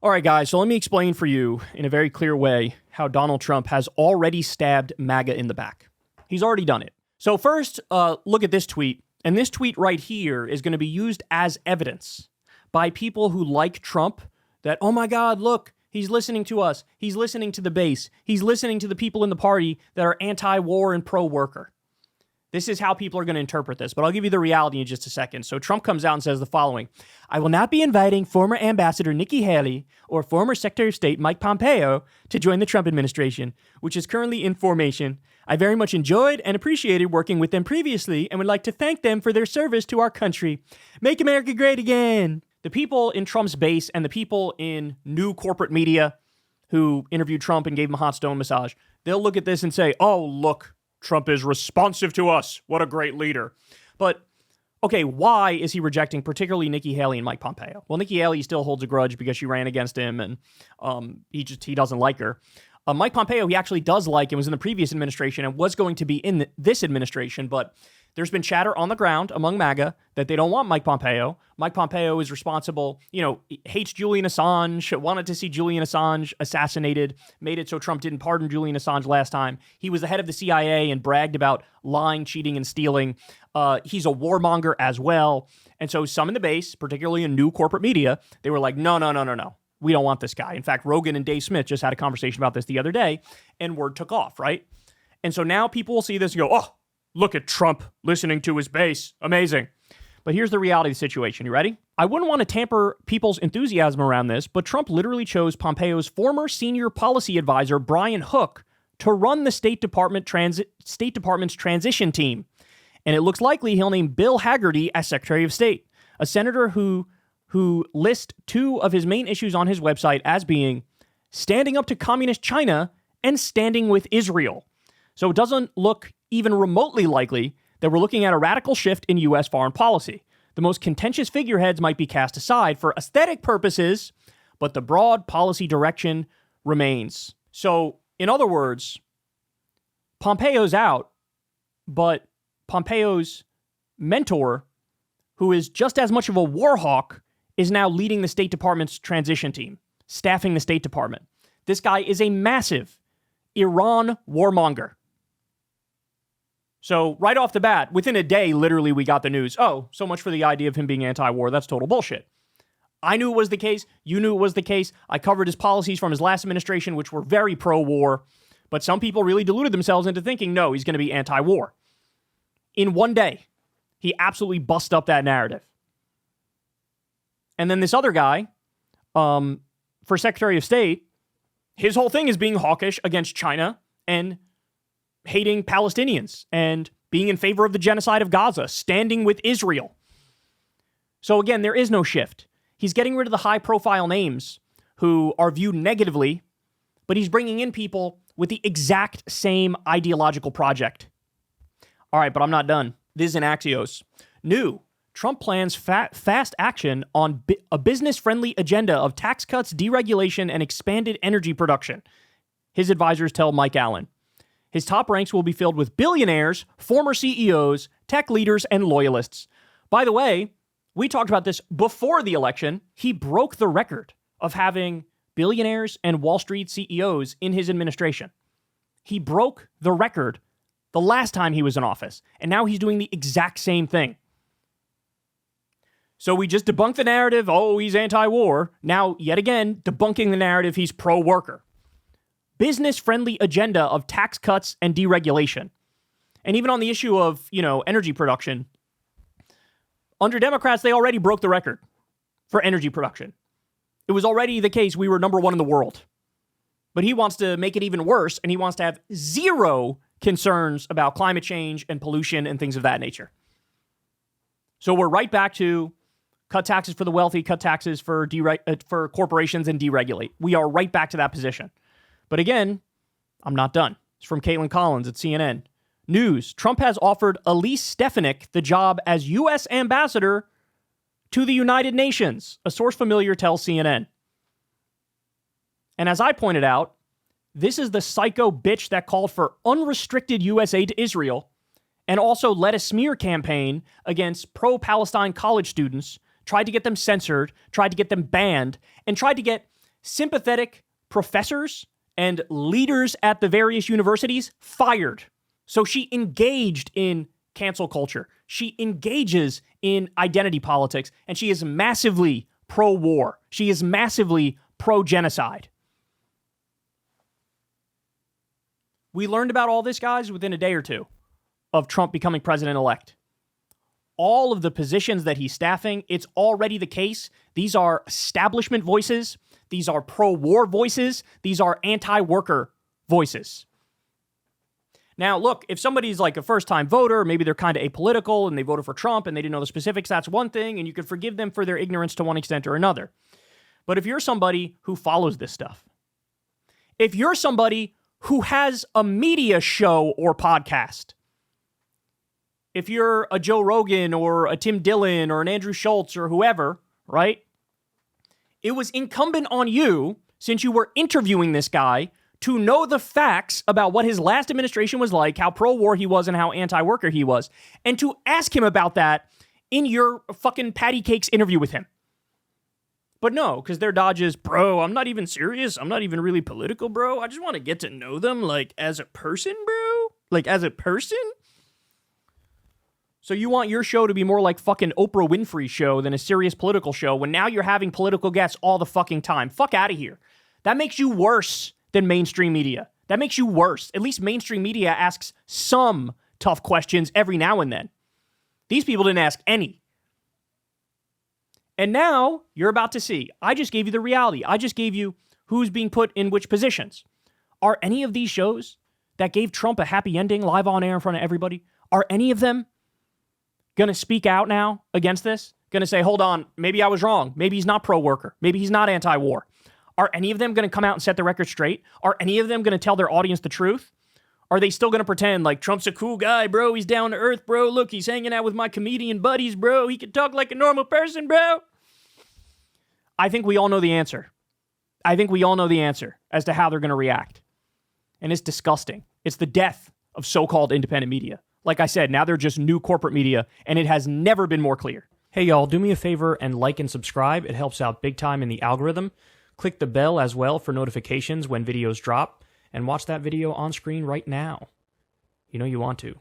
All right, guys, so let me explain for you in a very clear way how Donald Trump has already stabbed MAGA in the back. He's already done it. So first, look at this tweet. And this tweet right here is going to be used as evidence by people who like Trump that, oh my God, look, he's listening to us. He's listening to the base. He's listening to the people in the party that are anti-war and pro-worker. This is how people are going to interpret this, but I'll give you the reality in just a second. So Trump comes out and says the following: I will not be inviting former Ambassador Nikki Haley or former Secretary of State Mike Pompeo to join the Trump administration, which is currently in formation. I very much enjoyed and appreciated working with them previously and would like to thank them for their service to our country. Make America great again. The people in Trump's base and the people in new corporate media who interviewed Trump and gave him a hot stone massage, they'll look at this and say, oh, look, Trump is responsive to us. What a great leader. But, okay, why is he rejecting particularly Nikki Haley and Mike Pompeo? Well, Nikki Haley still holds a grudge because she ran against him and he doesn't like her. Mike Pompeo, he actually does like and was in the previous administration and was going to be in this administration, but there's been chatter on the ground among MAGA that they don't want Mike Pompeo. Mike Pompeo is responsible, hates Julian Assange, wanted to see Julian Assange assassinated, made it so Trump didn't pardon Julian Assange last time. He was the head of the CIA and bragged about lying, cheating, and stealing. He's a warmonger as well. And so some in the base, particularly in new corporate media, they were like, no. We don't want this guy. In fact, Rogan and Dave Smith just had a conversation about this the other day, and word took off, right? And so now people will see this and go, oh, look at Trump listening to his base. Amazing. But here's the reality of the situation. You ready? I wouldn't want to tamper people's enthusiasm around this, but Trump literally chose Pompeo's former senior policy advisor, Brian Hook, to run the State Department's transition team. And it looks likely he'll name Bill Hagerty as Secretary of State, a senator who lists two of his main issues on his website as being standing up to communist China and standing with Israel. So it doesn't look even remotely likely that we're looking at a radical shift in U.S. foreign policy. The most contentious figureheads might be cast aside for aesthetic purposes, but the broad policy direction remains. So, in other words, Pompeo's out, but Pompeo's mentor, who is just as much of a war hawk, is now leading the State Department's transition team, staffing the State Department. This guy is a massive Iran warmonger. So right off the bat, within a day, literally, we got the news. Oh, so much for the idea of him being anti-war. That's total bullshit. I knew it was the case. You knew it was the case. I covered his policies from his last administration, which were very pro-war. But some people really deluded themselves into thinking, no, he's going to be anti-war. In one day, he absolutely bust up that narrative. And then this other guy, for Secretary of State, his whole thing is being hawkish against China and hating Palestinians and being in favor of the genocide of Gaza, standing with Israel. So again, there is no shift. He's getting rid of the high-profile names who are viewed negatively, but he's bringing in people with the exact same ideological project. All right, but I'm not done. This is in Axios. New. Trump plans fast action on a business-friendly agenda of tax cuts, deregulation, and expanded energy production, his advisors tell Mike Allen. His top ranks will be filled with billionaires, former CEOs, tech leaders, and loyalists. By the way, we talked about this before the election. He broke the record of having billionaires and Wall Street CEOs in his administration. He broke the record the last time he was in office, and now he's doing the exact same thing. So we just debunked the narrative, oh, he's anti-war. Now, yet again, debunking the narrative, he's pro-worker. Business-friendly agenda of tax cuts and deregulation. And even on the issue of, energy production, under Democrats, they already broke the record for energy production. It was already the case we were number one in the world. But he wants to make it even worse, and he wants to have zero concerns about climate change and pollution and things of that nature. So we're right back to cut taxes for the wealthy, cut taxes for corporations, and deregulate. We are right back to that position. But again, I'm not done. It's from Caitlin Collins at CNN. News. Trump has offered Elise Stefanik the job as U.S. ambassador to the United Nations, a source familiar tells CNN. And as I pointed out, this is the psycho bitch that called for unrestricted U.S. aid to Israel and also led a smear campaign against pro-Palestine college students, tried to get them censored, tried to get them banned, and tried to get sympathetic professors and leaders at the various universities fired. So she engaged in cancel culture. She engages in identity politics, and she is massively pro-war. She is massively pro-genocide. We learned about all this, guys, within a day or two of Trump becoming president-elect. All of the positions that he's staffing, it's already the case. These are establishment voices. These are pro-war voices. These are anti-worker voices. Now, look, if somebody's like a first-time voter, maybe they're kind of apolitical and they voted for Trump and they didn't know the specifics, that's one thing, and you could forgive them for their ignorance to one extent or another. But if you're somebody who follows this stuff, if you're somebody who has a media show or podcast, if you're a Joe Rogan or a Tim Dillon or an Andrew Schultz or whoever, right? It was incumbent on you, since you were interviewing this guy, to know the facts about what his last administration was like, how pro-war he was and how anti-worker he was, and to ask him about that in your fucking patty cakes interview with him. But no, because their dodge is, bro, I'm not even serious. I'm not even really political, bro. I just want to get to know them, like, as a person, bro. Like, as a person? So you want your show to be more like fucking Oprah Winfrey's show than a serious political show when now you're having political guests all the fucking time. Fuck out of here. That makes you worse than mainstream media. That makes you worse. At least mainstream media asks some tough questions every now and then. These people didn't ask any. And now you're about to see. I just gave you the reality. I just gave you who's being put in which positions. Are any of these shows that gave Trump a happy ending live on air in front of everybody, are any of them going to speak out now against this? Going to say, hold on, maybe I was wrong. Maybe he's not pro-worker. Maybe he's not anti-war. Are any of them going to come out and set the record straight? Are any of them going to tell their audience the truth? Are they still going to pretend like Trump's a cool guy, bro? He's down to earth, bro. Look, he's hanging out with my comedian buddies, bro. He can talk like a normal person, bro. I think we all know the answer. I think we all know the answer as to how they're going to react. And it's disgusting. It's the death of so-called independent media. Like I said, now they're just new corporate media, and it has never been more clear. Hey, y'all, do me a favor and like and subscribe. It helps out big time in the algorithm. Click the bell as well for notifications when videos drop, and watch that video on screen right now. You know you want to.